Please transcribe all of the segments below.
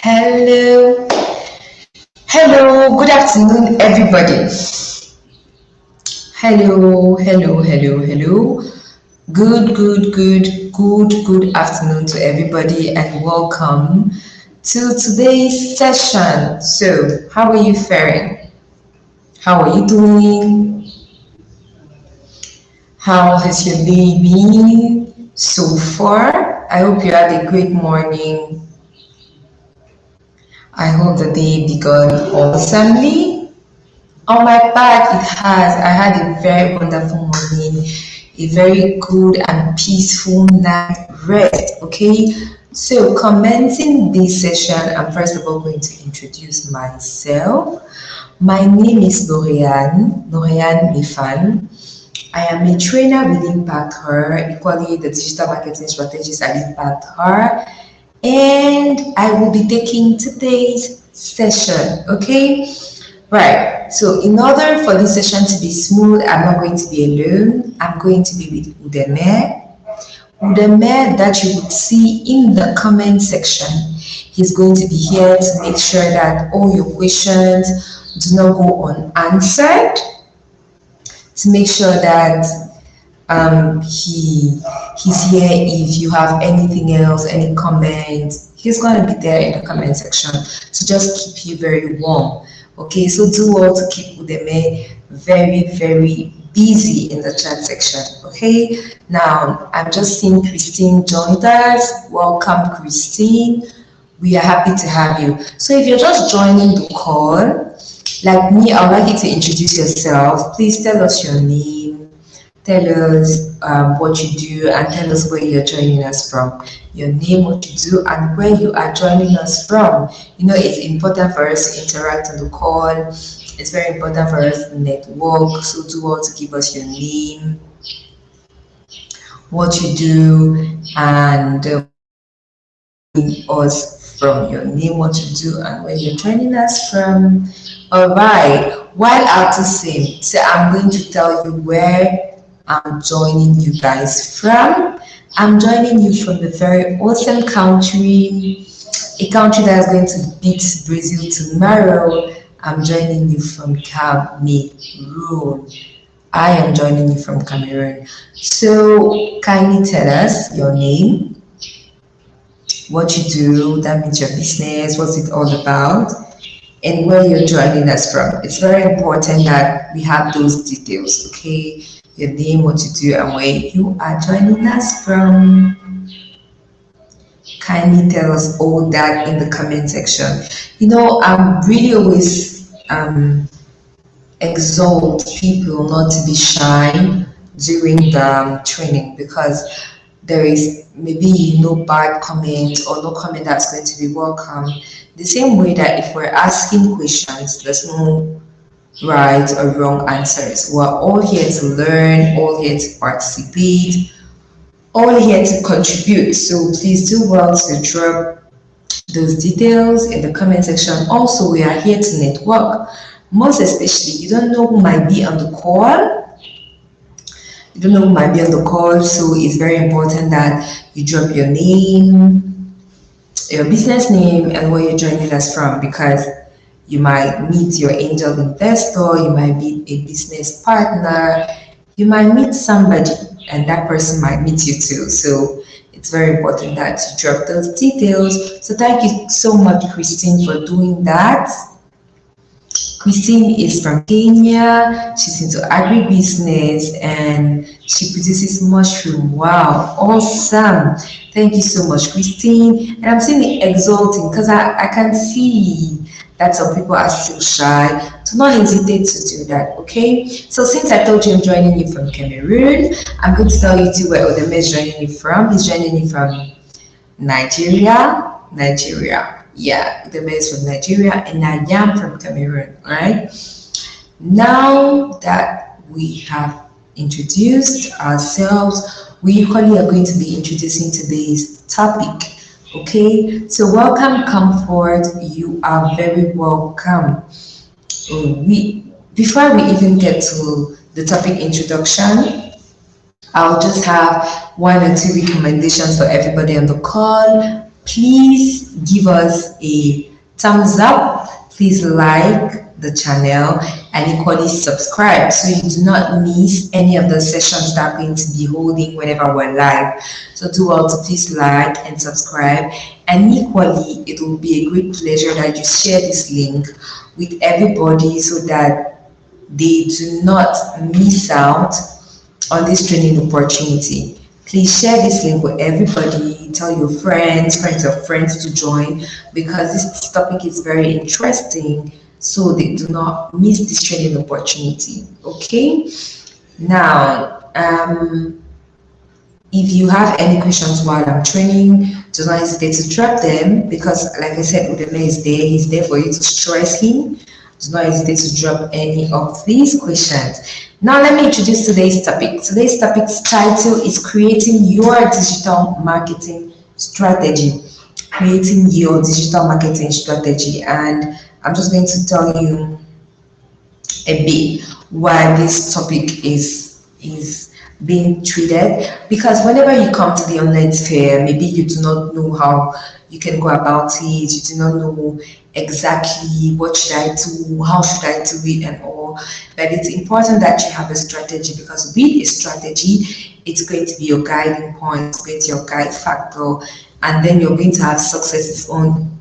Hello, hello, good afternoon, everybody. Hello. Good afternoon to everybody, and welcome to today's session. So, how are you faring? How are you doing? How has your day been so far? I hope you had a great morning. I hope the day began awesomely. On my part, it has. I had a very wonderful morning, a very good and peaceful night rest. Okay, so commencing this session, I'm first of all going to introduce myself. My name is Lorian Mifan. I am a trainer with Impact Her, equally the digital marketing strategist at Impact Her, and I will be taking today's session. Okay. Right. So in order for this session to be smooth, I'm not going to be alone. I'm going to be with Udeme. Udeme that you would see in the comment section. He's going to be here to make sure that all your questions do not go unanswered. To make sure that he's here if you have anything else, any comments. He's going to be there in the comment section to just keep you very warm. Okay, so do well to keep Udeme very busy in the chat section. Okay, now I'm just seeing Christine joined us. Welcome, Christine. We are happy to have you. So if you're just joining the call, like me, I would like you to introduce yourself. Please tell us your name, tell us what you do, and tell us where you're joining us from. Your name, what you do, and where you are joining us from. You know, it's important for us to interact on the call. It's very important for us to network. So do well to give us your name, what you do, and us from your name, what you do, and where you're joining us from. All right. While at the same, so I'm going to tell you where I'm joining you guys from. I'm joining you from a very awesome country, a country that is going to beat Brazil tomorrow. I'm joining you from Cameroon. I am joining you from Cameroon. So kindly tell us your name, what you do, that means your business, what's it all about, and where you're joining us from. It's very important that we have those details, okay? Your name, what you do, and where you are joining us from. Kindly tell us all that in the comment section. You know, I'm really always exalt people not to be shy during the training, because there is maybe no bad comment or no comment that's going to be welcome. The same way that if we're asking questions, there's no right or wrong answers. We're all here to learn, all here to participate, all here to contribute. So please do well to drop those details in the comment section. Also, we are here to network. Most especially, you don't know who might be on the call. You don't know who might be on the call, so it's very important that you drop your name, your business name, and where you're joining us from, because you might meet your angel investor, you might meet a business partner, you might meet somebody, and that person might meet you too. So it's very important that you drop those details. So thank you so much, Christine, for doing that. Christine is from Kenya. She's into agribusiness and she produces mushroom. Wow, awesome. Thank you so much, Christine. And I'm saying exalting because I can see that some people are still shy. Do not hesitate to do that, okay? So since I told you I'm joining you from Cameroon, I'm going to tell you too where Odeme is joining you from. He's joining you from Nigeria. Yeah, Udeme is from Nigeria and I am from Cameroon, right? Now that we have introduced ourselves, we equally are going to be introducing today's topic. Okay, so welcome, Comfort. You are very welcome. Before we even get to the topic introduction, I'll just have one or two recommendations for everybody on the call. please give us a thumbs up. Please like the channel and equally subscribe so you do not miss any of the sessions that I'm going to be holding whenever we're live. So do well to please like and subscribe. And equally, it will be a great pleasure that you share this link with everybody so that they do not miss out on this training opportunity. Please share this link with everybody. Tell your friends, friends of friends to join because this topic is very interesting so they do not miss this training opportunity. Okay? Now, if you have any questions while I'm training, do not hesitate to drop them because, like I said, Udeme is there. He's there for you to stress him. Do not hesitate to drop any of these questions. Now, let me introduce today's topic. Today's topic's title is Creating Your Digital Marketing Strategy. Creating your digital marketing strategy. And I'm just going to tell you a bit why this topic is being treated, because whenever you come to the online sphere, maybe you do not know how you can go about it, you do not know exactly what should I do, how should I do it and all, but it's important that you have a strategy because with a strategy, it's going to be your guiding point, it's going to be your guide factor, and then you're going to have success on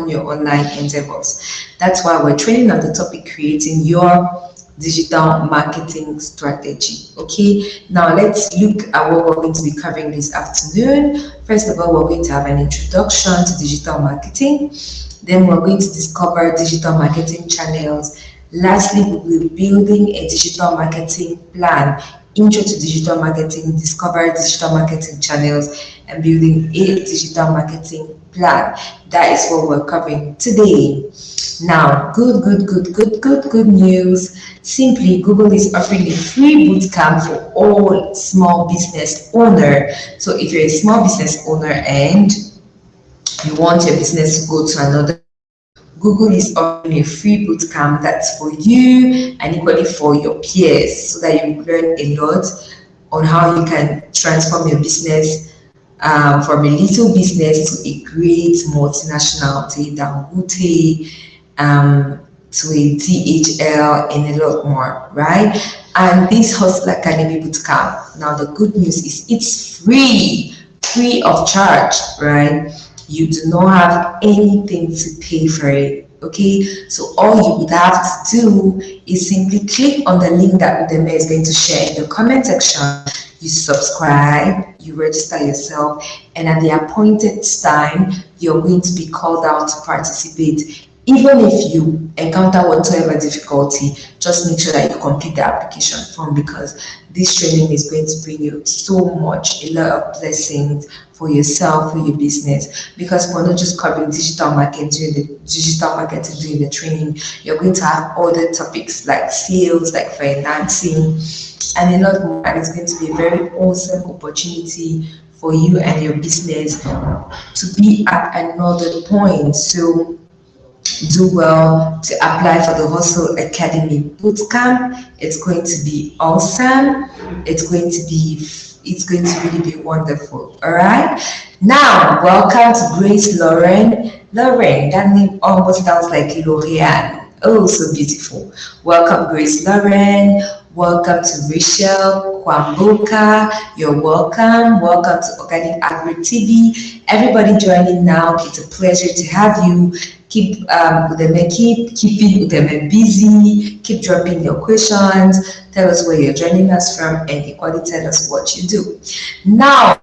your online endeavors. That's why we're training on the topic creating your digital marketing strategy. Okay, now let's look at what we're going to be covering this afternoon. First of all, we're going to have an introduction to digital marketing. Then we're going to discover digital marketing channels. Lastly, we'll be building a digital marketing plan. Intro to digital marketing, discover digital marketing channels, and building a digital marketing plan. That is what we're covering today. Now, good news. Simply, Google is offering a free bootcamp for all small business owner. So if you're a small business owner and you want your business to go to another, Google is offering a free bootcamp that's for you and equally for your peers so that you learn a lot on how you can transform your business from a little business to a great multinational, to a Dangote, to a DHL, and a lot more, right? And this Hustle Academy Bootcamp, now the good news is it's free of charge, right? You do not have anything to pay for it. Okay, so all you would have to do is simply click on the link that Udeme is going to share in the comment section. You subscribe, you register yourself, and at the appointed time, you're going to be called out to participate. Even if you encounter whatsoever difficulty, just make sure that you complete the application form because this training is going to bring you so much, a lot of blessings for yourself, for your business. Because we're not just covering digital marketing during the training, you're going to have other topics like sales, like financing, and a lot more. And it's going to be a very awesome opportunity for you and your business to be at another point. So do well to apply for the Hustle Academy Bootcamp. It's going to be awesome. It's going to really be wonderful. All right. Now, welcome to Grace Lauren. Lauren, that name almost sounds like L'Oreal. Oh, so beautiful. Welcome, Grace Lauren. Welcome to Rachel Kwamboka. You're welcome. Welcome to Organic Agri TV. Everybody joining now. It's a pleasure to have you. Keeping Udeme busy. Keep dropping your questions. Tell us where you're joining us from and equally tell us what you do. Now,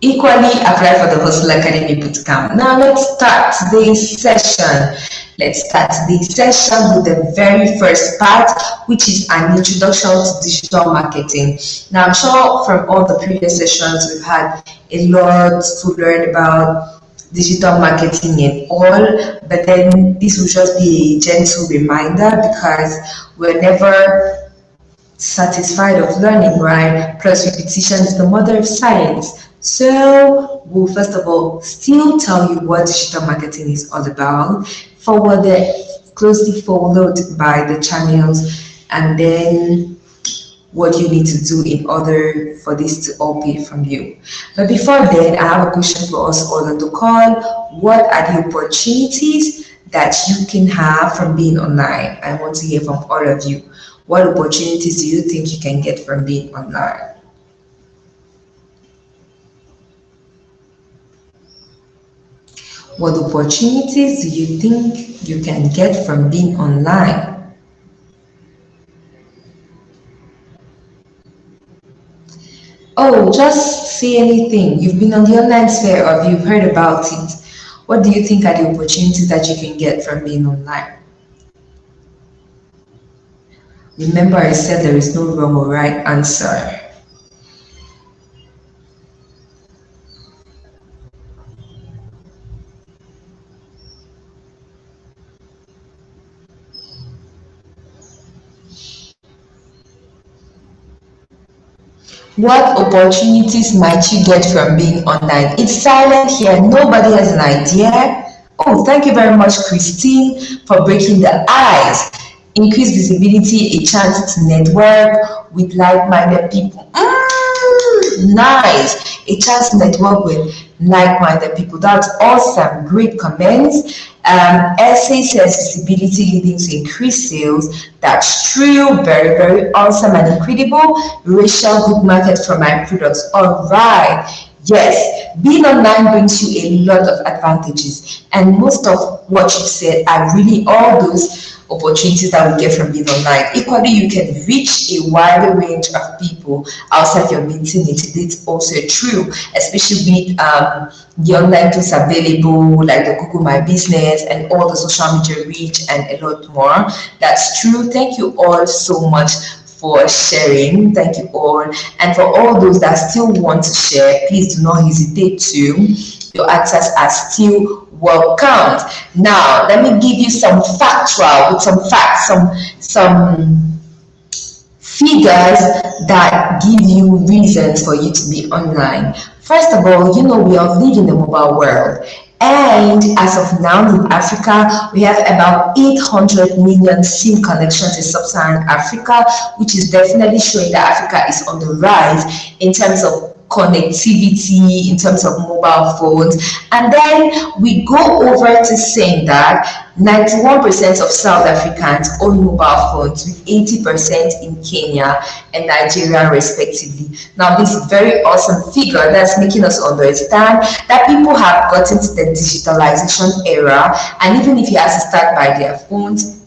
equally apply for the Hustle Academy Bootcamp. Now let's start today's session. Let's start today's session with the very first part, which is an introduction to digital marketing. Now I'm sure from all the previous sessions we've had a lot to learn about digital marketing and all, but then this will just be a gentle reminder because we're never satisfied of learning, right? Plus repetition is the mother of science. So we'll first of all still tell you what digital marketing is all about, closely followed by the channels, and then what you need to do in order for this to all pay from you. But before then, I have a question for us all on the call. What are the opportunities that you can have from being online? I want to hear from all of you. What opportunities do you think you can get from being online? What opportunities do you think you can get from being online? Oh, just say anything. You've been on the online sphere or you've heard about it. What do you think are the opportunities that you can get from being online? Remember, I said there is no wrong or right answer. What opportunities might you get from being online? It's silent here. Nobody has an idea. Oh, thank you very much, Christine, for breaking the ice. Increase visibility, a chance to network with like-minded people. Nice. A chance to network with like-minded people. That's awesome. Great comments. Essay says visibility leading to increased sales. That's true. Very, very awesome and incredible. Rachel, good market for my products. All right. Yes, being online brings you a lot of advantages, and most of what you said are really all those opportunities that we get from being online. Equally, you can reach a wider range of people outside your meeting. It's also true, especially with the online tools available like the Google My Business and all the social media reach and a lot more. That's true. Thank you all so much for sharing. Thank you all. And for all those that still want to share, please do not hesitate to. Your answers are still welcomed. Now, let me give you some factual, with some facts, some figures that give you reasons for you to be online. First of all, we are living in the mobile world. And as of now in Africa, we have about 800 million SIM connections in sub-Saharan Africa, which is definitely showing that Africa is on the rise in terms of connectivity, in terms of mobile phones. And then we go over to saying that 91% of South Africans own mobile phones, with 80% in Kenya and Nigeria respectively. Now, this very awesome figure that's making us understand that people have gotten to the digitalization era, and even if you have to start by their phones,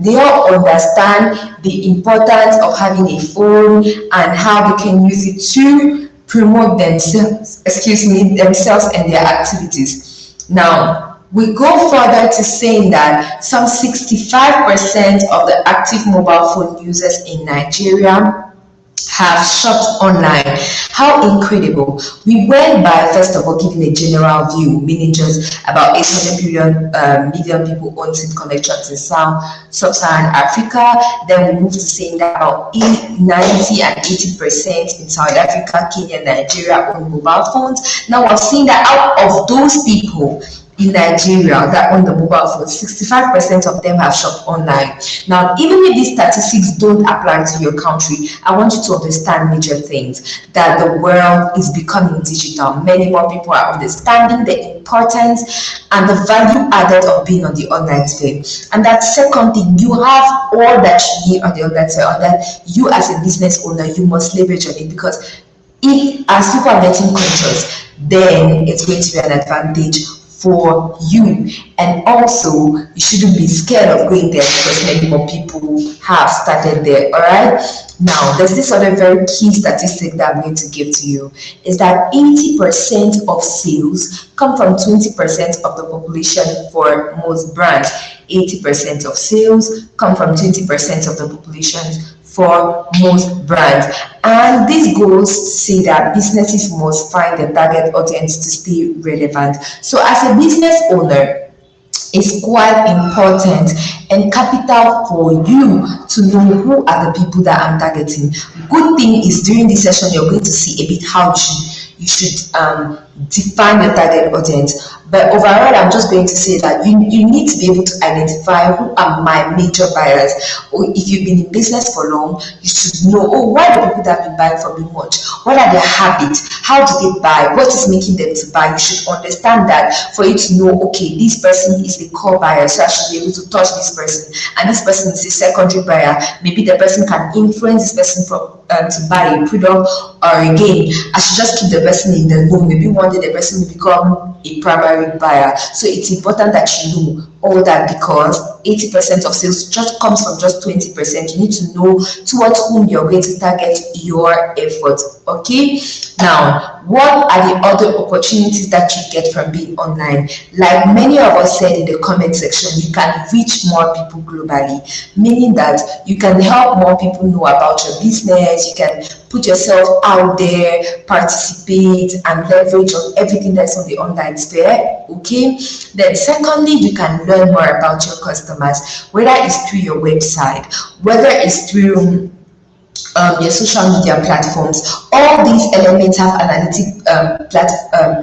they all understand the importance of having a phone and how they can use it to promote themselves, themselves and their activities. Now, we go further to saying that some 65% of the active mobile phone users in Nigeria have shopped online. How incredible. We went by, first of all, giving a general view, meaning just about 800 million people own SIM connections in sub-Saharan Africa. Then we moved to saying that about 90 and 80% in South Africa, Kenya, Nigeria own mobile phones. Now we're seeing that out of those people in Nigeria that own the mobile phone, 65% of them have shopped online. Now, even if these statistics don't apply to your country, I want you to understand major things, that the world is becoming digital. Many more people are understanding the importance and the value added of being on the online sphere. And that second thing, you have all that you need on the online sphere, or that you as a business owner, you must leverage on it, because if as people are getting conscious, then it's going to be an advantage for you. And also, you shouldn't be scared of going there, because many more people have started there. All right. Now, there's this other very key statistic that I'm going to give to you, is that 80% of sales come from 20% of the population for most brands. 80% of sales come from 20% of the population for most brands. And this goes to say that businesses must find the target audience to stay relevant. So as a business owner, it's quite important and capital for you to know who are the people that I'm targeting. Good thing is, during this session, you're going to see a bit how you should define your target audience. But overall, I'm just going to say that you need to be able to identify who are my major buyers. Or if you've been in business for long, you should know, oh, why do people that have been buying from me much? What are their habits? How do they buy? What is making them to buy? You should understand that for you to know, okay, this person is the core buyer, so I should be able to touch this person. And this person is a secondary buyer. Maybe the person can influence this person to buy a product, or again, I should just keep the person in the room. Maybe one day the person will become a primary buyer. So it's important that you know all that, because 80% of sales just comes from just 20%. You need to know towards whom you're going to target your effort. Okay, now what are the other opportunities that you get from being online? Like many of us said in the comment section, you can reach more people globally, meaning that you can help more people know about your business. You can put yourself out there, participate, and leverage on everything that's on the online sphere. Okay, then secondly, you can learn more about your customers, whether it's through your website, whether it's through your social media platforms. All these elements have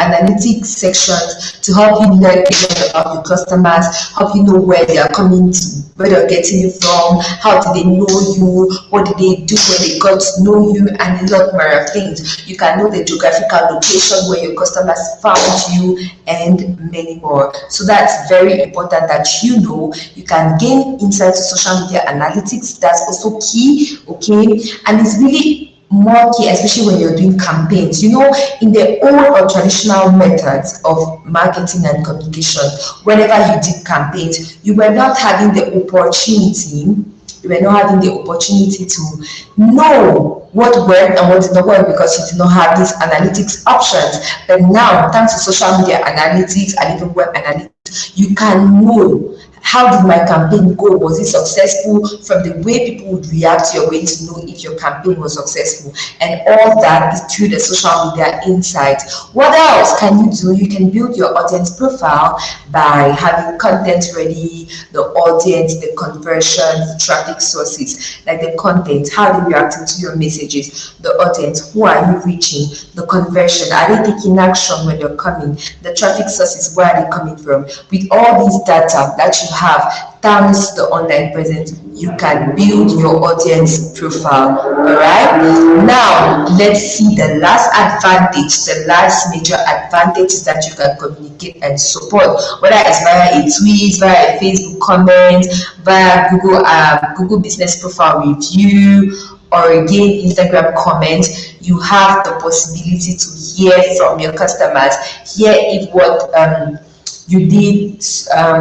analytic sections to help you learn about your customers, help you know where they are coming to, where they're getting you from, how do they know you, what did they do when they got to know you, and a lot more of things. You can know the geographical location where your customers found you, and many more. So that's very important that you know. You can gain insights to social media analytics. That's also key. Okay, and it's really more key, especially when you're doing campaigns. You know, in the old or traditional methods of marketing and communication, whenever you did campaigns, you were not having the opportunity. You were not having the opportunity to know what worked and what did not work, because you did not have these analytics options. But now, thanks to social media analytics and even web analytics, you can know, how did my campaign go? Was it successful? From the way people would react, you're going to know if your campaign was successful. And all that is through the social media insight. What else can you do? You can build your audience profile by having content ready, the audience, the conversions, the traffic sources, like the content, how are they reacting to your messages, the audience, who are you reaching, the conversion, are they taking action when you're coming, the traffic sources, where are they coming from? With all these data that you have, thanks to the online presence, you can build your audience profile. All right, now let's see the last advantage, the last major advantage that you can communicate and support, whether it's via a tweet, via a Facebook comment, via Google business profile review, or again Instagram comment. You have the possibility to hear from your customers, hear if what you did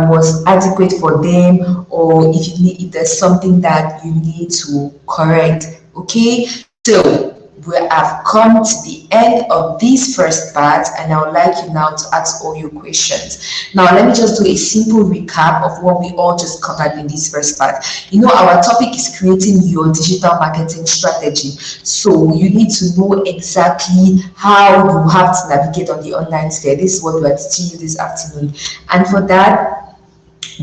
was adequate for them, or if there's something that you need to correct. Okay, so we have come to the end of this first part, and I would like you now to ask all your questions. Now let me just do a simple recap of what we all just covered in this first part. You know, our topic is creating your digital marketing strategy, so you need to know exactly how you have to navigate on the online sphere. This is what we are teaching you this afternoon, and for that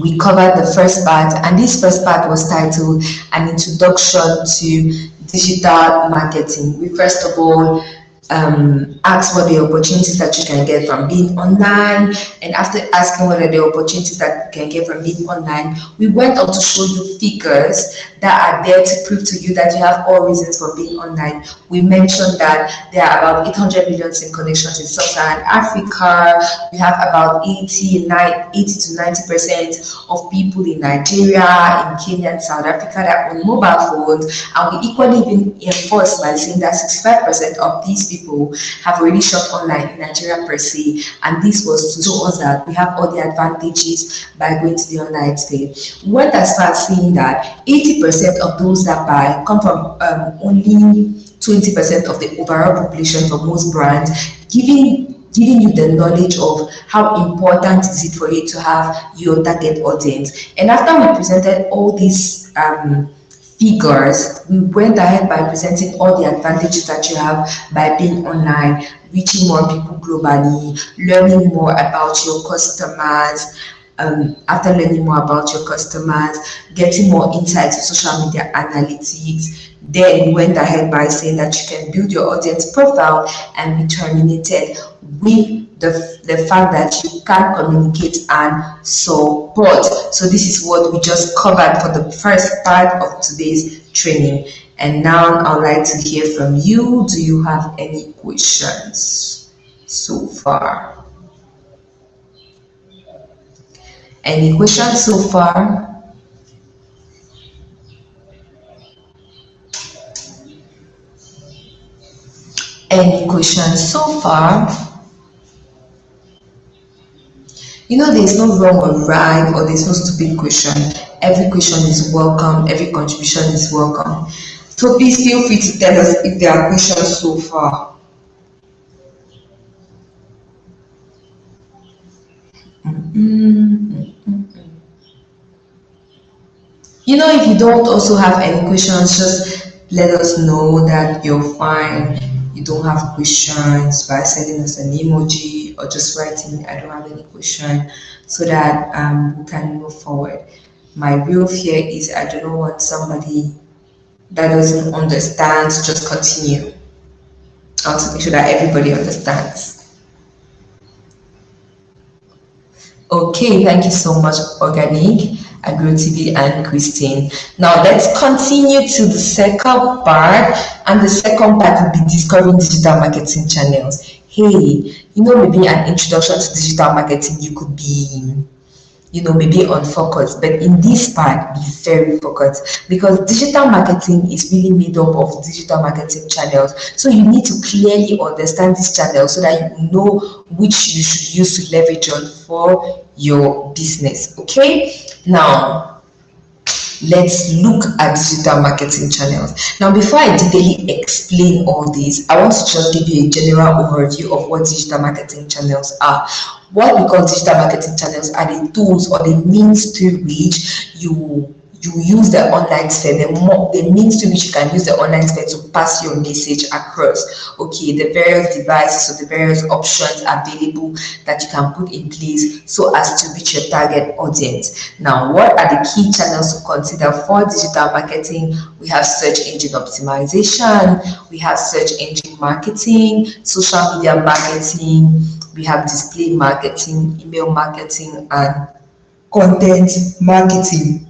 we covered the first part, and this first part was titled An Introduction to Digital Marketing. We first of all ask what the opportunities that you can get from being online, and after asking what are the opportunities that you can get from being online, we went on to show you figures that are there to prove to you that you have all reasons for being online. We mentioned that there are about 800 million SIM connections in sub-Saharan Africa. We have about 80 to 90% of people in Nigeria, in Kenya, and South Africa that own mobile phones, and we equally even enforce by saying that 65% of these people have already shopped online in Nigeria per se, and this was to show us that we have all the advantages by going to the online space. We went as far as saying that 80% of those that buy come from only 20% of the overall population for most brands, giving you the knowledge of how important is it for you to have your target audience. And after we presented all these figures, we went ahead by presenting all the advantages that you have by being online, reaching more people globally, learning more about your customers. After learning more about your customers, getting more insights to social media analytics, Then we went ahead by saying that you can build your audience profile and be terminated with the fact that you can communicate and support. So this is what we just covered for the first part of today's training. And now I'd like to hear from you. Do you have any questions so far? Any questions so far? Any questions so far? There's no wrong or right, or there's no stupid question. Every question is welcome, every contribution is welcome. So please feel free to tell us if there are questions so far. If you don't also have any questions, just let us know that you're fine. You don't have questions by sending us an emoji or just writing I don't have any question, so that we can move forward. My real fear is I don't want somebody that doesn't understand to just continue. I want to make sure that everybody understands. Okay, thank you so much, Organic, Agro TV, and Christine. Now let's continue to the second part, and the second part will be discovering digital marketing channels. Hey, maybe an introduction to digital marketing, you could be maybe unfocused, but in this part, be very focused, because digital marketing is really made up of digital marketing channels. So you need to clearly understand these channels so that you know which you should use to leverage on for your business. Okay, now let's look at digital marketing channels. Now, before I detailedly explain all these, I want to just give you a general overview of what digital marketing channels are. What we call digital marketing channels are the tools or the means through which you use the online sphere, the means through which you can use the online sphere to pass your message across. Okay, the various devices or the various options available that you can put in place so as to reach your target audience. Now, what are the key channels to consider for digital marketing? We have search engine optimization, we have search engine marketing, social media marketing, we have display marketing, email marketing, and content marketing.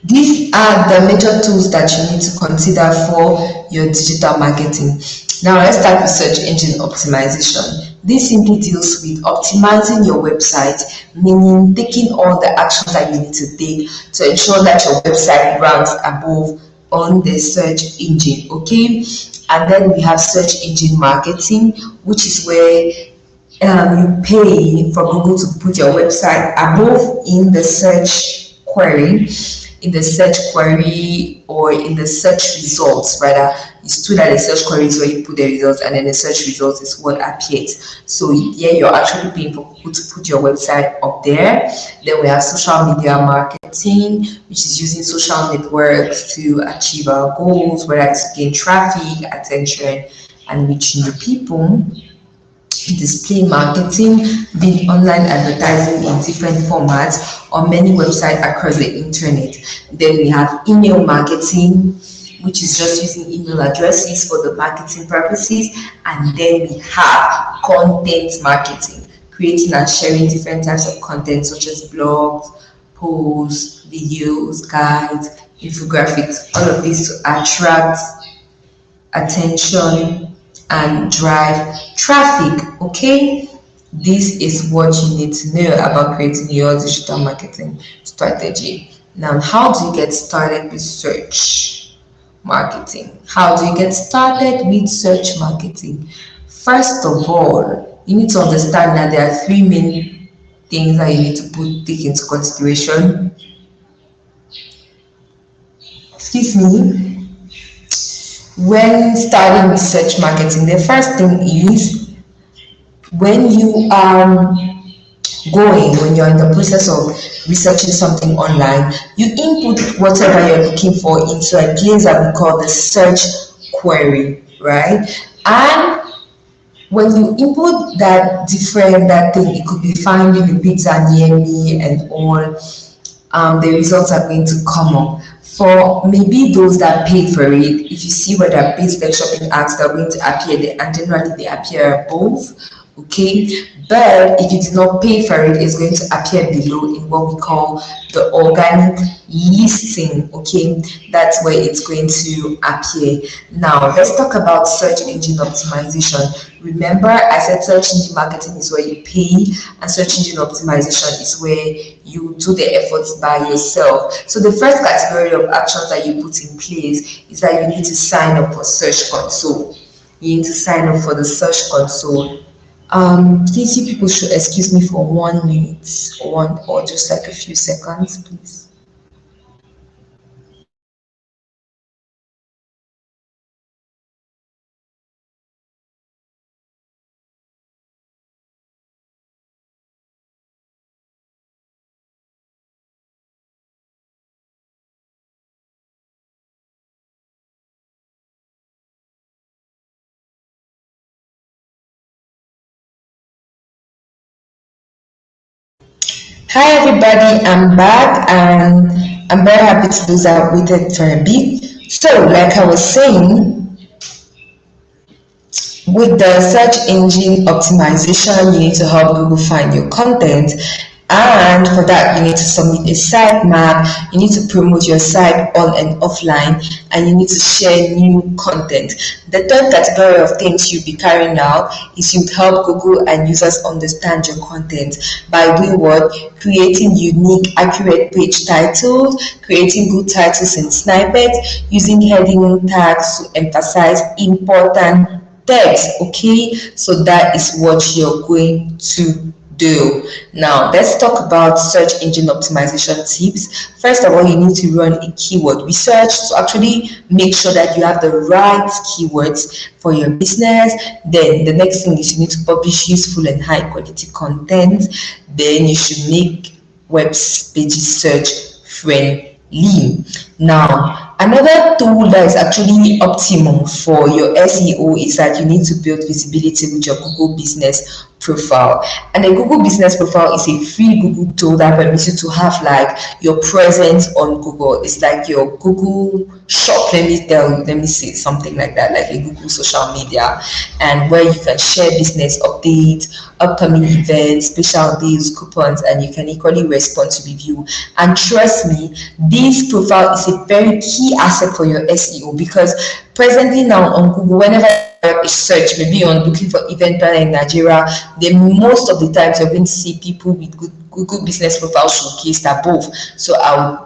These are the major tools that you need to consider for your digital marketing. Now let's start with search engine optimization. This simply deals with optimizing your website, meaning taking all the actions that you need to take to ensure that your website ranks above on the search engine. Okay, and then we have search engine marketing, which is where you pay for Google to put your website above in the search query, or in the search results. Rather, it's true that the search query is where you put the results, and then the search results is what appears. So yeah, you're actually paying for Google to put your website up there. Then we have social media marketing, which is using social networks to achieve our goals, whether it's to gain traffic, attention, and reach new people. Display marketing, being online advertising in different formats on many websites across the internet. Then we have email marketing, which is just using email addresses for the marketing purposes. And then we have content marketing, creating and sharing different types of content such as blogs, posts, videos, guides, infographics, all of this to attract attention and drive traffic. Okay, this is what you need to know about creating your digital marketing strategy. Now, how do you get started with search marketing? How do you get started with search marketing? First of all, you need to understand that there are three main things that you need to take into consideration. Excuse me. When starting with search marketing, the first thing is when you are when you're in the process of researching something online, you input whatever you're looking for into a place that we call the search query, right? And when you input that thing, it could be finding a pizza near me and all, the results are going to come up. For maybe those that paid for it, if you see where there are paid like shopping ads that are going to appear there, and generally they appear above, okay. But if you did not pay for it, it's going to appear below in what we call the organic listing, okay. That's where it's going to appear. Now let's talk about search engine optimization. Remember, I said search engine marketing is where you pay, and search engine optimization is where you do the efforts by yourself. So the first category of actions that you put in place is that you need to sign up for Search Console. You need to sign up for the Search Console. Please, you people should excuse me for 1 minute, or just like a few seconds, please. Hi everybody, I'm back and I'm very happy to lose out with it for a bit. So, like I was saying, with the search engine optimization, you need to help Google find your content. And for that, you need to submit a sitemap, you need to promote your site on and offline, and you need to share new content. The third category of things you'll be carrying out is you'd help Google and users understand your content by doing what? Creating unique, accurate page titles, creating good titles in snippets, using heading tags to emphasize important text, okay. So that is what you're going to do. Now let's talk about search engine optimization tips. First of all, you need to run a keyword research to actually make sure that you have the right keywords for your business. Then the next thing is you need to publish useful and high quality content. Then you should make web pages search friendly. Now, another tool that is actually optimum for your SEO is that you need to build visibility with your Google Business Profile. And a Google Business Profile is a free Google tool that permits you to have like your presence on Google. It's like your Google shop, let me say something like that, like a Google social media, and where you can share business updates, upcoming events, special deals, coupons, and you can equally respond to review. And trust me, this profile is a very key asset for your SEO, because presently now on Google, whenever a search, maybe on looking for event planner in Nigeria, then most of the times you're going to see people with good Google Business Profile showcased above. So I would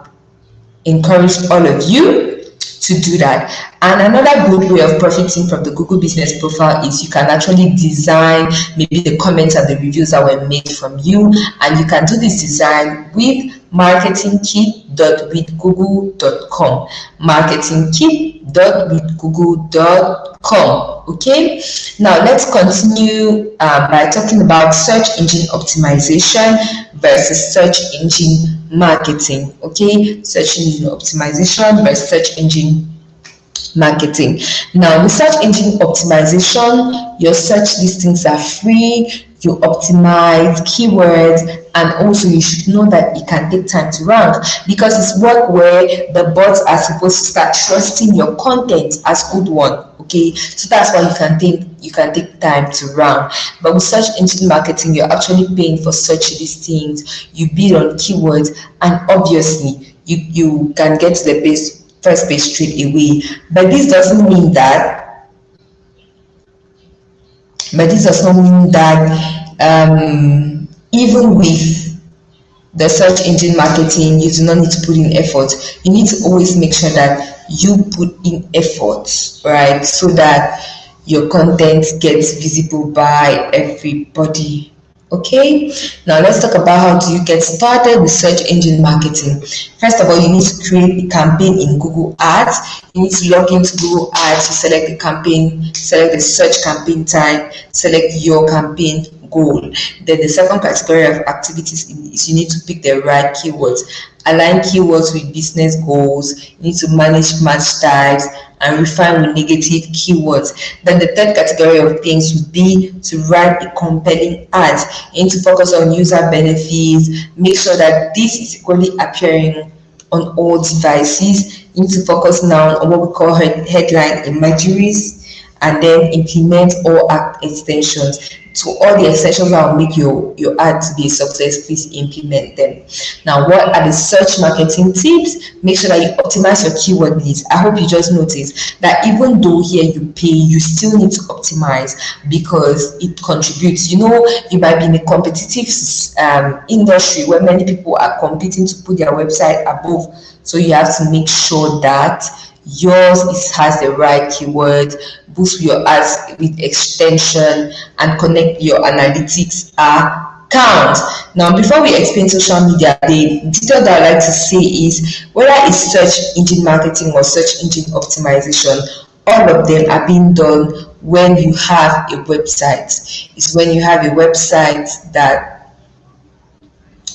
encourage all of you to do that. And another good way of profiting from the Google Business Profile is you can actually design maybe the comments and the reviews that were made from you, and you can do this design with marketingkit.withgoogle.com. marketingkit.withgoogle.com. Okay, now let's continue by talking about search engine optimization versus search engine marketing. Okay, search engine optimization versus search engine marketing. Now, with search engine optimization, your search listings are free, you optimize keywords, and also you should know that it can take time to rank, because it's work where the bots are supposed to start trusting your content as good one. Okay, so that's why you can take time to rank. But with search engine marketing, you're actually paying for search listings, you bid on keywords, and obviously you can get to the first page straight away. But this does not mean that even with the search engine marketing, you do not need to put in effort. You need to always make sure that you put in effort, right? So that your content gets visible by everybody. Okay, now let's talk about how do you get started with search engine marketing. First of all, you need to create a campaign in Google Ads. You need to log into Google Ads, you select the campaign, select the search campaign type, select your campaign goal. Then the second category of activities is you need to pick the right keywords. Align keywords with business goals. You need to manage match types and refine with negative keywords. Then the third category of things would be to write a compelling ad. You need to focus on user benefits. Make sure that this is equally appearing on all devices. You need to focus now on what we call headline imageries, and then implement all app extensions. So all the extensions that will make your ad to be a success, please implement them. Now, what are the search marketing tips? Make sure that you optimize your keyword needs. I hope you just noticed that even though here you pay, you still need to optimize because it contributes. You might be in a competitive industry where many people are competing to put their website above. So you have to make sure that has the right keyword, boost your ads with extension, and connect your analytics account. Now, before we explain social media, the detail that I like to say is whether it's search engine marketing or search engine optimization, all of them are being done when you have a website. It's when you have a website that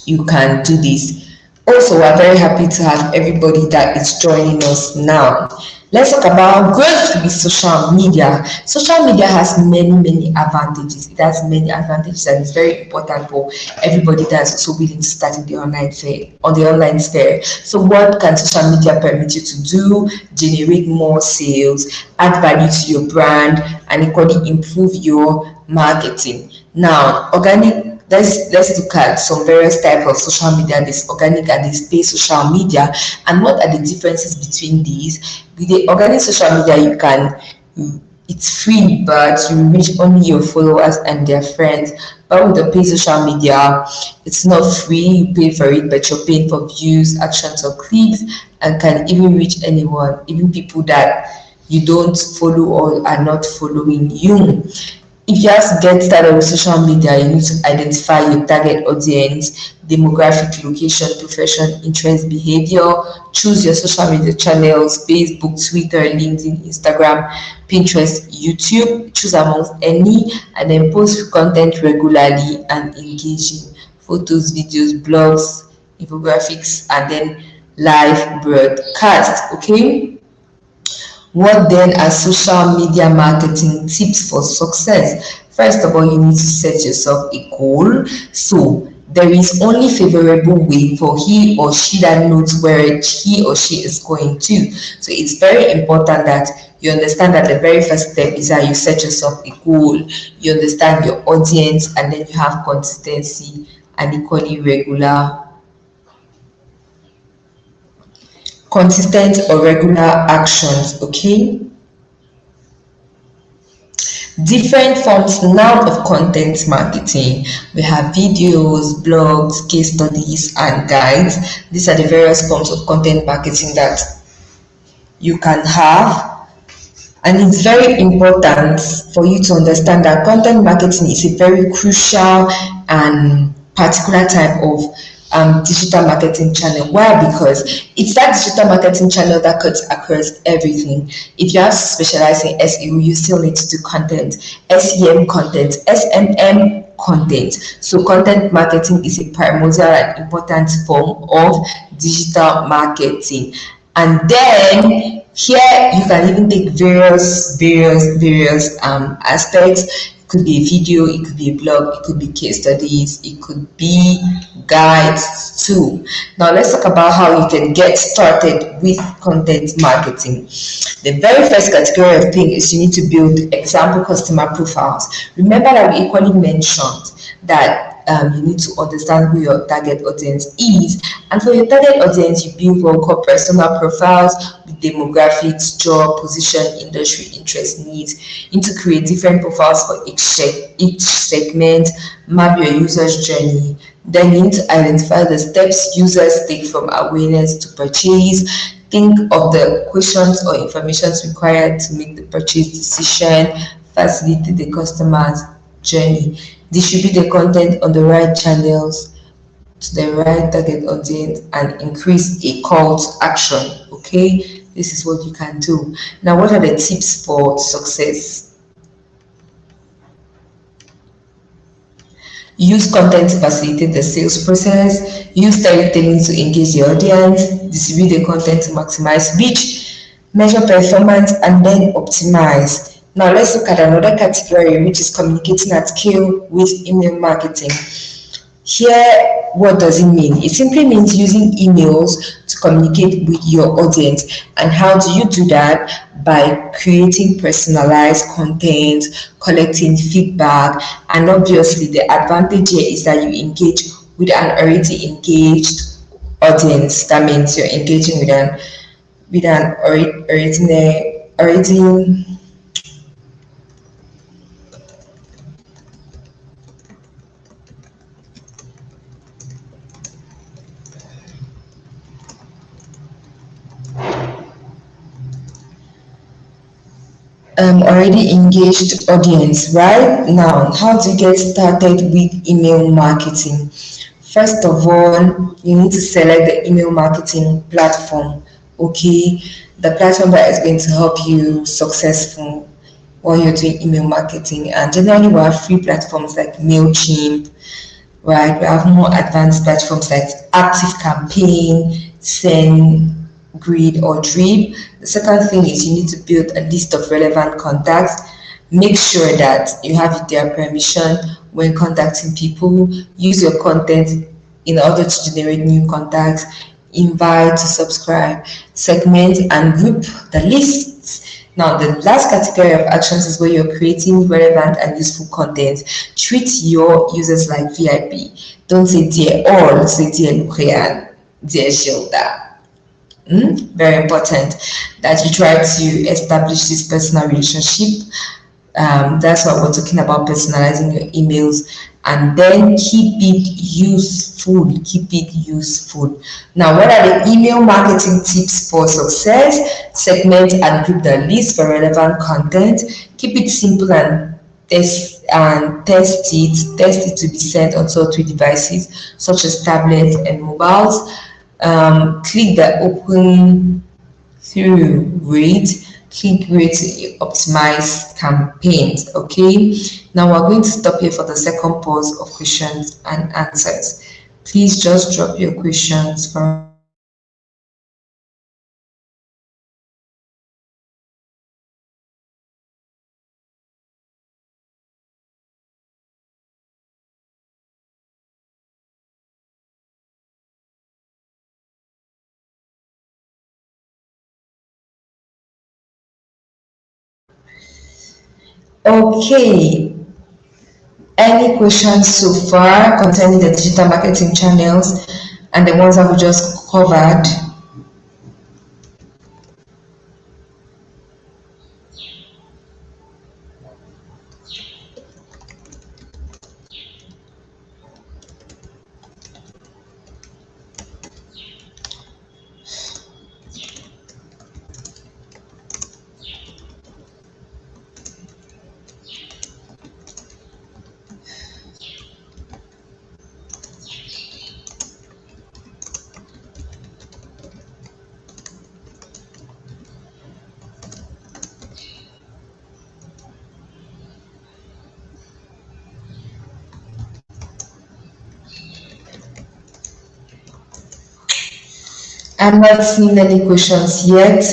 you can do this. Also, we're very happy to have everybody that is joining us now. Let's talk about growth with social media. Social media has many advantages. It has many advantages, and it's very important for everybody that's also willing to start in the online sphere. So what can social media permit you to do? Generate more sales, add value to your brand, and equally improve your marketing. Now, let's look at some various types of social media. There's organic and there's paid social media, and what are the differences between these? With the organic social media, it's free, but you reach only your followers and their friends. But with the paid social media, it's not free, you pay for it, but you're paying for views, actions, or clicks, and can even reach anyone, even people that you don't follow or are not following you. If you have to get started with social media, you need to identify your target audience, demographic, location, profession, interest, behavior. Choose your social media channels: Facebook, Twitter, LinkedIn, Instagram, Pinterest, YouTube. Choose amongst any, and then post content regularly and engaging: photos, videos, blogs, infographics, and then live broadcast. Okay. What then are social media marketing tips for success? First of all, you need to set yourself a goal. So there is only favorable way for he or she that knows where he or she is going to. So it's very important that you understand that the very first step is that you set yourself a goal. You understand your audience, and then you have consistency and equally consistent or regular actions. Okay. Different forms now of content marketing. We have videos, blogs, case studies, and guides. These are the various forms of content marketing that you can have. And it's very important for you to understand that content marketing is a very crucial and particular type of digital marketing channel. Why? Because it's that digital marketing channel that cuts across everything. If you have to specialize in SEO, you still need to do content, SEM content, SMM content. So content marketing is a primordial and important form of digital marketing. And then here you can even take various aspects. It could be a video, it could be a blog, it could be case studies, it could be guides too. Now let's talk about how you can get started with content marketing. The very first category of thing is you need to build example customer profiles. Remember that we equally mentioned that you need to understand who your target audience is, and for your target audience you build what we call personal profiles with demographics, job, position, industry, interest, needs. You need to create different profiles for each segment, map your user's journey. Then you need to identify the steps users take from awareness to purchase. Think of the questions or information required to make the purchase decision. Facilitate the customer's journey. Distribute the content on the right channels to the right target audience and increase a call to action. Okay, this is what you can do. Now, what are the tips for success? Use content to facilitate the sales process. Use storytelling to engage the audience. Distribute the content to maximize reach. Measure performance and then optimize. Now let's look at another category, which is communicating at scale with email marketing. Here, what does it mean? It simply means using emails to communicate with your audience. And how do you do that? By creating personalized content, collecting feedback, and obviously the advantage here is that you engage with an already engaged audience. That means you're engaging with an already already engaged audience. Right now, how to get started with email marketing? First of all, you need to select the email marketing platform. Okay, the platform that is going to help you successful while you're doing email marketing. And generally, we have free platforms like Mailchimp, right? We have more advanced platforms like Active Campaign, Send, Grid, or Drip. The second thing is you need to build a list of relevant contacts. Make sure that you have their permission when contacting people. Use your content in order to generate new contacts. Invite to subscribe, segment and group the lists. Now, the last category of actions is where you're creating relevant and useful content. Treat your users like VIP. Don't say dear all, say dear Lucrean, dear Gilda. Very important that you try to establish this personal relationship. That's what we're talking about, personalizing your emails, and then keep it useful. Keep it useful. Now, what are the email marketing tips for success? Segment and group the list for relevant content. Keep it simple and test it to be sent on software devices such as tablets and mobiles. Click the open through rate, click rate to optimize campaigns. Okay, now we're going to stop here for the second pause of questions and answers. Please just drop your questions for us to answer. Okay, any questions so far concerning the digital marketing channels and the ones that we just covered? I'm not seeing any questions yet.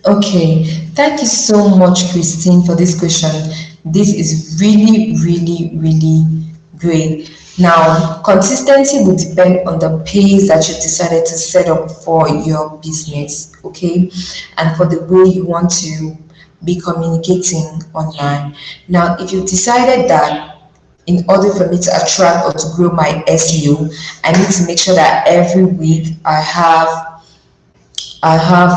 Okay, thank you so much, Christine, for this question. This is really, really, really great. Now, consistency will depend on the pace that you decided to set up for your business, okay, and for the way you want to be communicating online. Now, if you've decided that in order for me to attract or to grow my SEO, I need to make sure that every week I have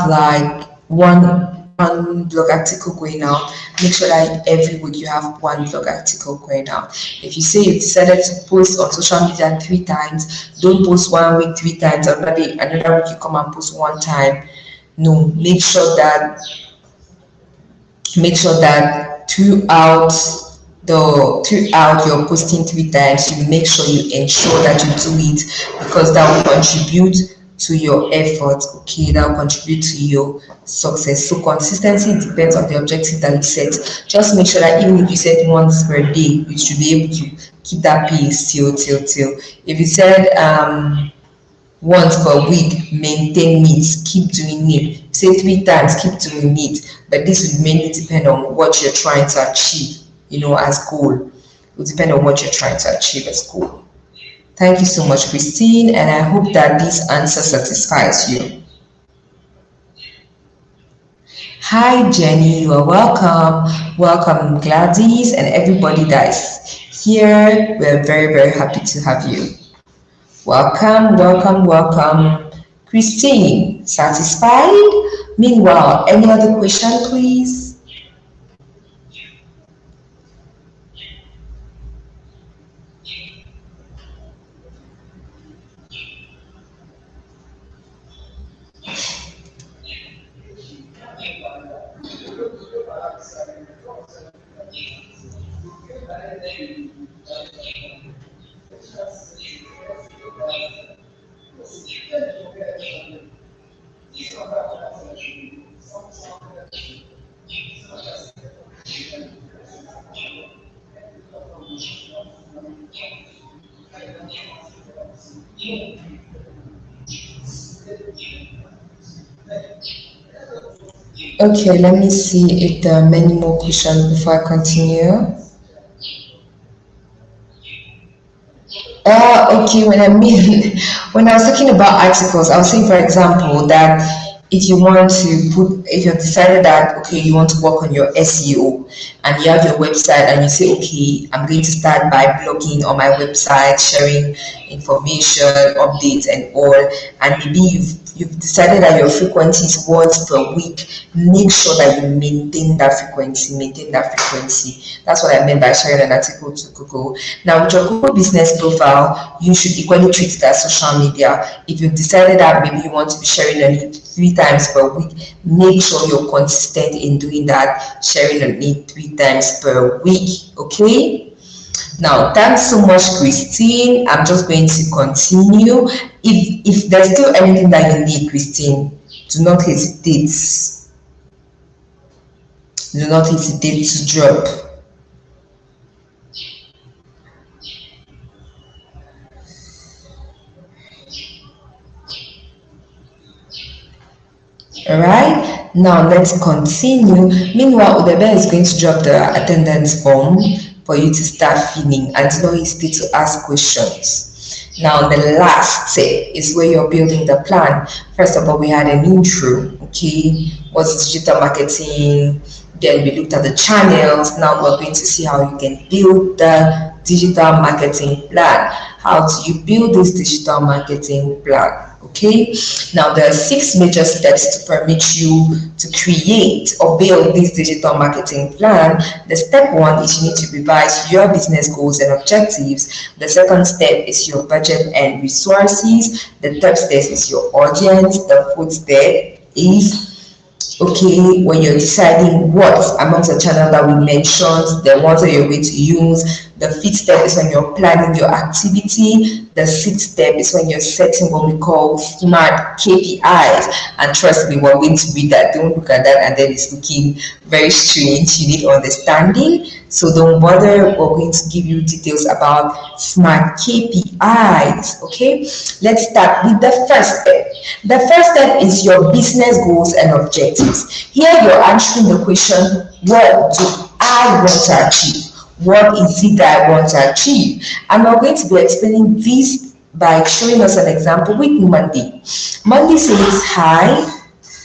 like one blog article going out. Make sure that every week you have one blog article going out. If you say you decided to post on social media 3 times, don't post 1 week 3 times, another week you come and post 1 time. No, make sure that throughout your posting 3 times, you make sure you ensure that you do it, because that will contribute to your effort, okay, that will contribute to your success. So consistency depends on the objective that you set. Just make sure that even if you set once per day, you should be able to keep that pace till. If you said once per week, maintain it, keep doing it. Say 3 times, keep doing it. But this will mainly depend on what you're trying to achieve, as goal. It will depend on what you're trying to achieve as goal. Thank you so much, Christine, and I hope that this answer satisfies you. Hi, Jenny, you are welcome. Welcome, Gladys, and everybody that is here. We're very, very happy to have you. Welcome. Christine, satisfied? Meanwhile, any other question, please? Okay, let me see if there are many more questions before I continue. Okay, when I was talking about articles, I was saying, for example, that if you've decided that, okay, you want to work on your SEO and you have your website and you say, okay, I'm going to start by blogging on my website, sharing information, updates and all, and maybe you've decided that your frequency is once per week, make sure that you maintain that frequency. That's what I meant by sharing an article to Google. Now, with your Google business profile, you should equally treat it as social media. If you've decided that maybe you want to be sharing on it 3 times per week, make sure you're consistent in doing that, sharing on it 3 times per week, okay? Now, thanks so much, Christine. I'm just going to continue. If there's still anything that you need, Christine, do not hesitate. Do not hesitate to drop. Alright, now let's continue. Meanwhile, Udebe is going to drop the attendance form for you to start filling, and do not hesitate to ask questions. Now, the last step is where you're building the plan. First of all, we had an intro, okay? What's digital marketing? Then we looked at the channels. Now we're going to see how you can build the digital marketing plan. How do you build this digital marketing plan? Okay, now there are 6 major steps to permit you to create or build this digital marketing plan. The step 1 is you need to revise your business goals and objectives. The second step is your budget and resources. The third step is your audience. The fourth step is, okay, when you're deciding what amongst the channel that we mentioned, the ones that you're going to use. The 5th step is when you're planning your activity. The 6th step is when you're setting what we call SMART KPIs. And trust me, we're going to read that. Don't look at that and then it's looking very strange. You need understanding. So don't bother. We're going to give you details about SMART KPIs. Okay, let's start with the first step. The first step is your business goals and objectives. Here you're answering the question, what do I want to achieve? What is it that I want to achieve? And we're going to be explaining this by showing us an example with Mandy. Mandy says, hi,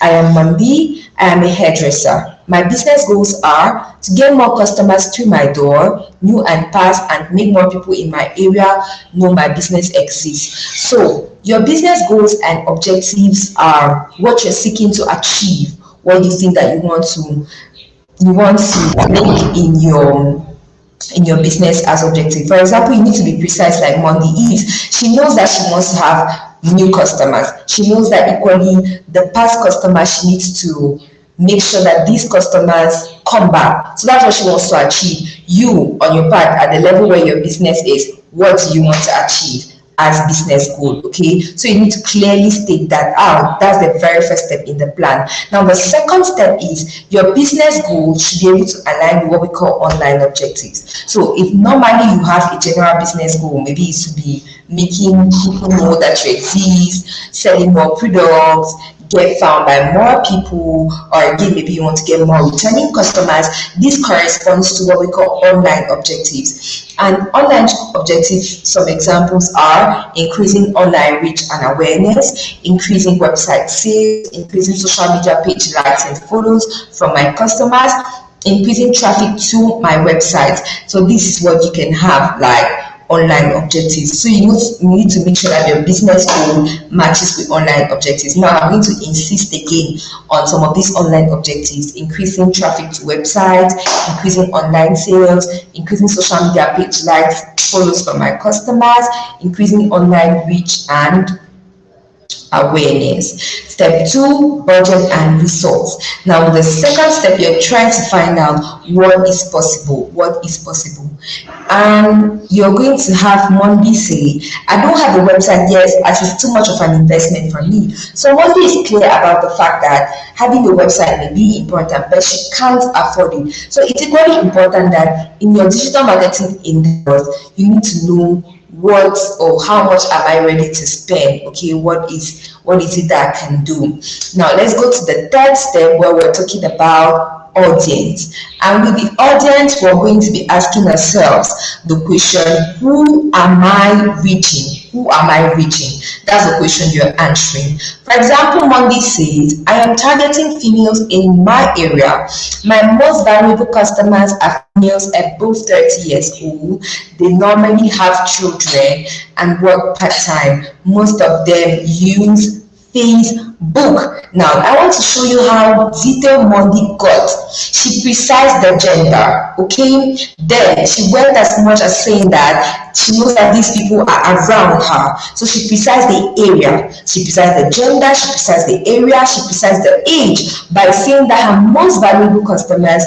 I am Mandy. I am a hairdresser. My business goals are to get more customers through my door, new and past, and make more people in my area know my business exists. So your business goals and objectives are what you're seeking to achieve, what you think that you want to make in your business as objective. For example, you need to be precise like Monday is. She knows that she wants to have new customers. She knows that equally the past customers, she needs to make sure that these customers come back. So that's what she wants to achieve. You, on your part, at the level where your business is, what do you want to achieve? as business goal. Okay, so you need to clearly state that out. That's the very first step in the plan. Now the second step is your business goal should be able to align with what we call online objectives. So if normally you have a general business goal, maybe it should be making people know that you exist, selling more products, get found by more people, or again maybe you want to get more returning customers. This corresponds to what we call online objectives. And online objectives, some examples are increasing online reach and awareness, increasing website sales, increasing social media page likes and follows from my customers, increasing traffic to my website. So this is what you can have like online objectives. So you need to make sure that your business goal matches with online objectives. Now I'm going to insist again on some of these online objectives: increasing traffic to websites, increasing online sales, increasing social media page likes, follows from my customers, increasing online reach and awareness. Step 2, budget and results. Now the second step, you're trying to find out what is possible. And you're going to have Monday say, I don't have a website yet as it's too much of an investment for me. So Monday is clear about the fact that having a website may be important, but she can't afford it. So it's equally important that in your digital marketing endeavors, you need to know what or how much am I ready to spend. Okay, what is it that I can do. Now let's go to the third step where we're talking about audience. And with the audience, we're going to be asking ourselves the question, who am I reaching? That's the question you're answering. For example, Monday says, I am targeting females in my area. My most valuable customers are females above 30 years old. They normally have children and work part-time. Most of them use Facebook. Now, I want to show you how detailed Monday got. She precised the gender, okay? Then she went as much as saying that she knows that these people are around her. So she precised the area, she precised the gender, she precised the area, she precised the age by saying that her most valuable customers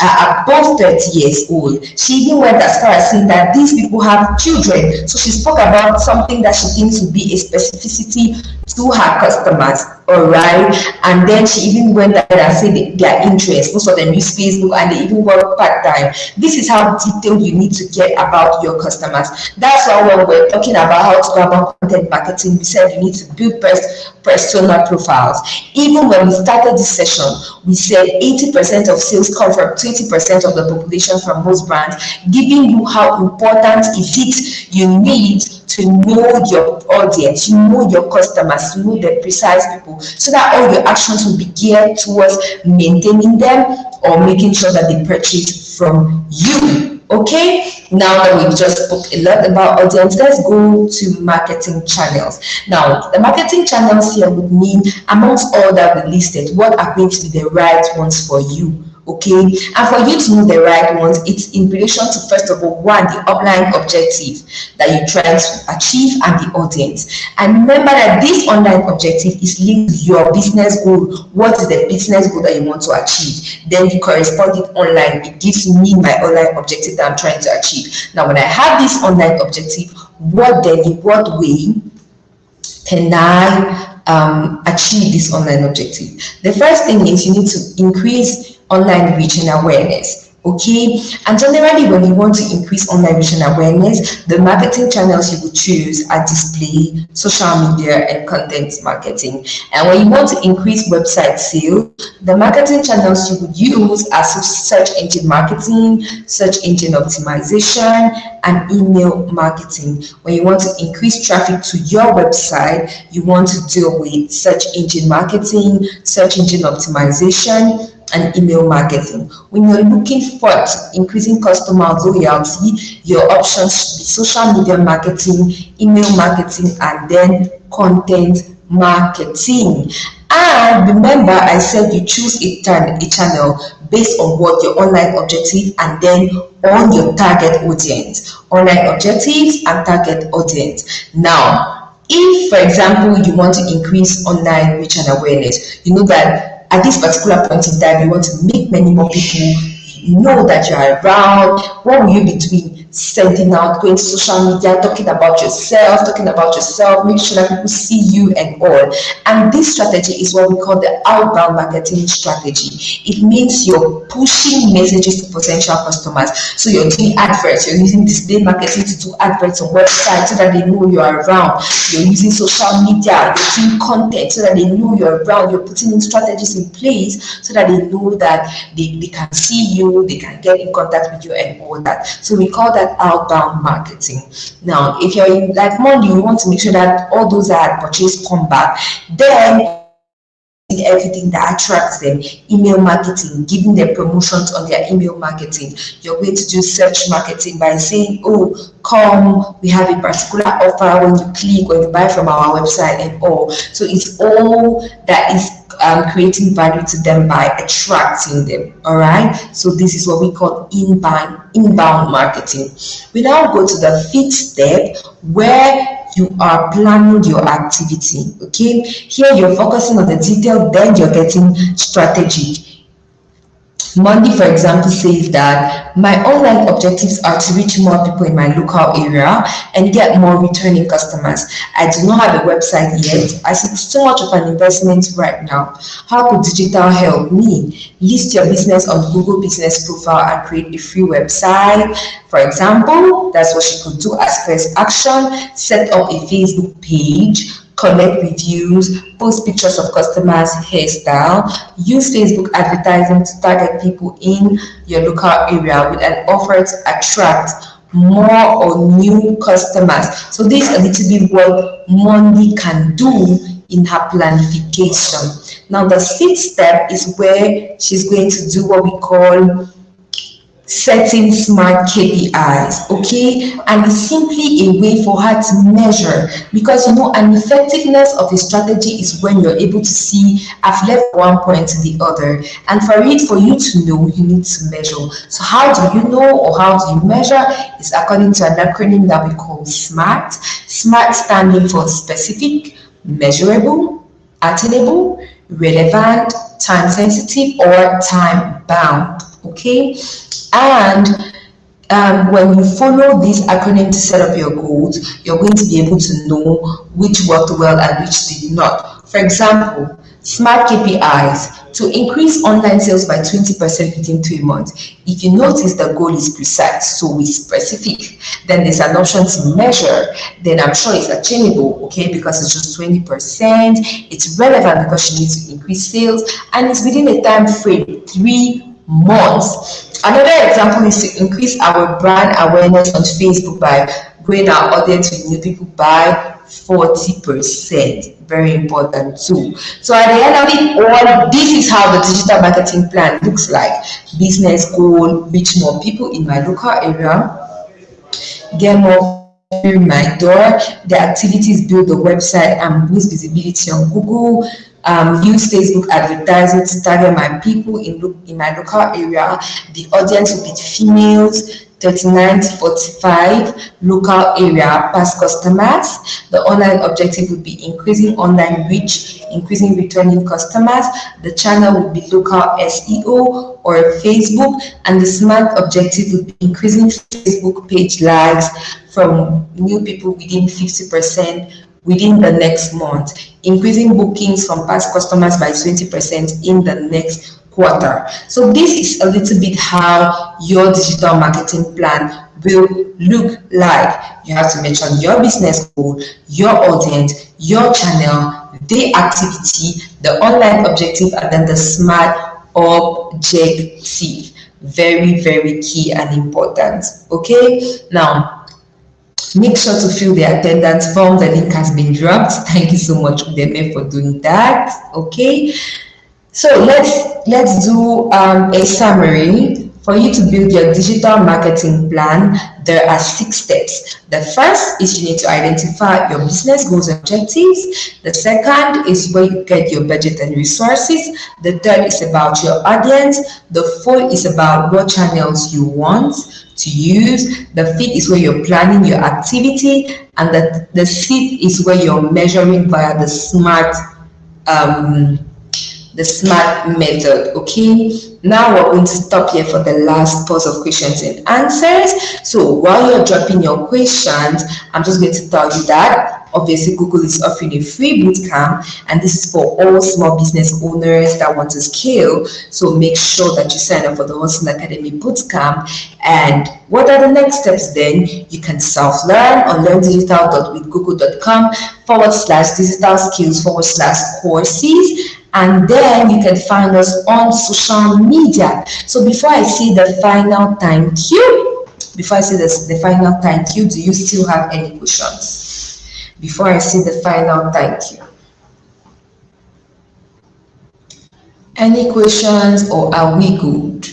are above 30 years old. She even went as far as saying that these people have children. So she spoke about something that she thinks would be a specificity to her customers. All right, and then she even went ahead and said their interests. Most of them use Facebook and they even work part-time. This is how detailed you need to get about your customers. That's why when we're talking about how to go about content marketing, we said you need to build persona profiles. Even when we started this session, we said 80% of sales come from 20% of the population from most brands, giving you how important is it you need to know your audience, you know your customers, you know the precise people, so that all your actions will be geared towards maintaining them or making sure that they purchase from you. Okay, now that we've just spoke a lot about audience, let's go to marketing channels. Now, the marketing channels here would mean, amongst all that we listed, what are going to be the right ones for you. Okay, and for you to know the right ones, it's in relation to, first of all, one, the online objective that you're trying to achieve and the audience. And remember that this online objective is linked to your business goal. What is the business goal that you want to achieve? Then the corresponding online, it gives me my online objective that I'm trying to achieve. Now, when I have this online objective, what way can I achieve this online objective? The first thing is you need to increase online reach and awareness. Okay, and generally when you want to increase online reach and awareness, the marketing channels you would choose are display, social media, and content marketing. And when you want to increase website sales, the marketing channels you would use are search engine marketing, search engine optimization, and email marketing. When you want to increase traffic to your website, you want to deal with search engine marketing, search engine optimization, and email marketing. When you're looking for increasing customer loyalty, your options should be social media marketing, email marketing, and then content marketing. And remember, I said you choose a channel based on what your online objective and then on your target audience. Online objectives and target audience. Now, if, for example, you want to increase online reach and awareness, you know that at this particular point in time, you want to make many more people know that you are around. What will you be doing? sending out, going to social media, talking about yourself, make sure that people see you and all. And this strategy is what we call the outbound marketing strategy. It means you're pushing messages to potential customers. So you're doing adverts, you're using display marketing to do adverts on websites so that they know you're around. You're using social media, you're doing content so that they know you're around. You're putting in strategies in place so that they know that they can see you, they can get in contact with you and all that. So we call that outbound marketing. Now, if you're in like Monday, you want to make sure that all those that had purchased come back. Then everything that attracts them, email marketing, giving them promotions on their email marketing. You're going to do search marketing by saying, oh, come, we have a particular offer when you click, when you buy from our website and all. So it's all that is creating value to them by attracting them. All right, so this is what we call inbound marketing. We now go to the fifth step, where you are planning your activity. Okay, here you're focusing on the detail, then you're getting strategic. Monday, for example, says that my online objectives are to reach more people in my local area and get more returning customers. I do not have a website yet, as it's too much of an investment right now. How could digital help me? List your business on Google Business Profile and create a free website. For example, that's what she could do as first action. Set up a Facebook page, collect reviews, post pictures of customers' hairstyle, use Facebook advertising to target people in your local area with an offer to attract more or new customers. So this is a little bit what Monday can do in her planification. Now the sixth step is where she's going to do what we call setting smart KPIs, okay? And it's simply a way for her to measure, because you know, an effectiveness of a strategy is when you're able to see, I've left one point to the other, and for you to know, you need to measure. So how do you know, or how do you measure? It's according to an acronym that we call SMART. SMART standing for specific, measurable, attainable, relevant, time sensitive, or time bound. Okay, and when you follow this acronym to set up your goals, you're going to be able to know which worked well and which did not. For example, SMART KPIs: to increase online sales by 20% within 3 months. If you notice the goal is precise, so it's specific, then there's an option to measure, then I'm sure it's attainable, okay, because it's just 20%. It's relevant because she needs to increase sales, and it's within a time frame 3 months. Another example is to increase our brand awareness on Facebook by growing our audience with new people by 40%. Very important too. So at the end of it all, this is how the digital marketing plan looks like. Business goal: reach more people in my local area, get more through my door. The activities: build the website and boost visibility on Google. Use Facebook advertising to target my people in my local area. The audience will be females, 39 to 45, local area past customers. The online objective would be increasing online reach, increasing returning customers. The channel would be local SEO or Facebook, and the SMART objective would be increasing Facebook page likes from new people within 50% within the next month, increasing bookings from past customers by 20% in the next quarter. So this is a little bit how your digital marketing plan will look like. You have to mention your business goal, your audience, your channel, the activity, the online objective, and then the SMART objective. Very, very key and important. Okay, now make sure to fill the attendance form. The link has been dropped. Thank you so much, Udeme, for doing that. Okay, so let's do a summary. For you to build your digital marketing plan, there are 6 steps. The first is you need to identify your business goals and objectives. The second is where you get your budget and resources. The third is about your audience. The fourth is about what channels you want to use. The fifth is where you're planning your activity, and the sixth is where you're measuring via the SMART method. Okay, Now we're going to stop here for the last pause of questions and answers. So while you're dropping your questions, I'm just going to tell you that obviously Google is offering a free bootcamp, and this is for all small business owners that want to scale. So make sure that you sign up for the Hustle Academy bootcamp. And what are the next steps then? You can self-learn on learndigital.withgoogle.com/digital skills/courses. And then you can find us on social media. So before I say the final thank you, before I say the final thank you, do you still have any questions? Before I say the final thank you. Any questions, or are we good?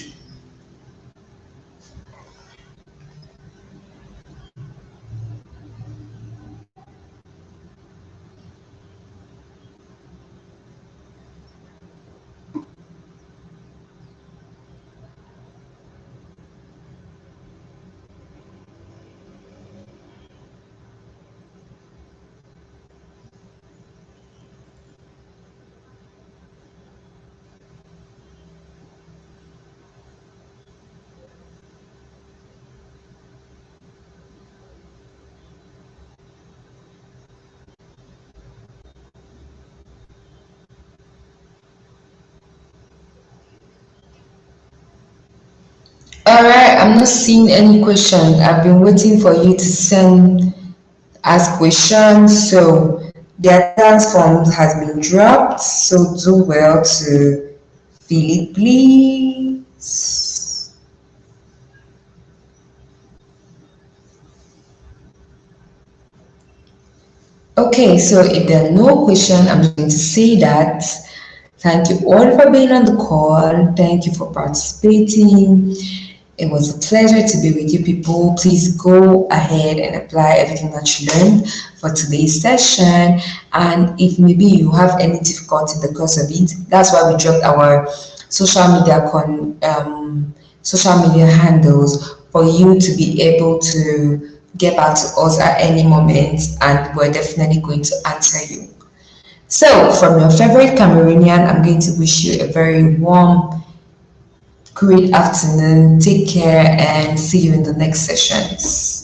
All right, I'm not seeing any question. I've been waiting for you to ask questions. So the attendance form has been dropped. So do well to fill it, please. Okay, so if there are no questions, I'm just going to say that thank you all for being on the call. Thank you for participating. It was a pleasure to be with you people. Please go ahead and apply everything that you learned for today's session. And if maybe you have any difficulty in the course of it, that's why we dropped our social media handles for you to be able to get back to us at any moment, and we're definitely going to answer you. So, from your favorite Cameroonian, I'm going to wish you a very warm, great afternoon. Take care and see you in the next sessions.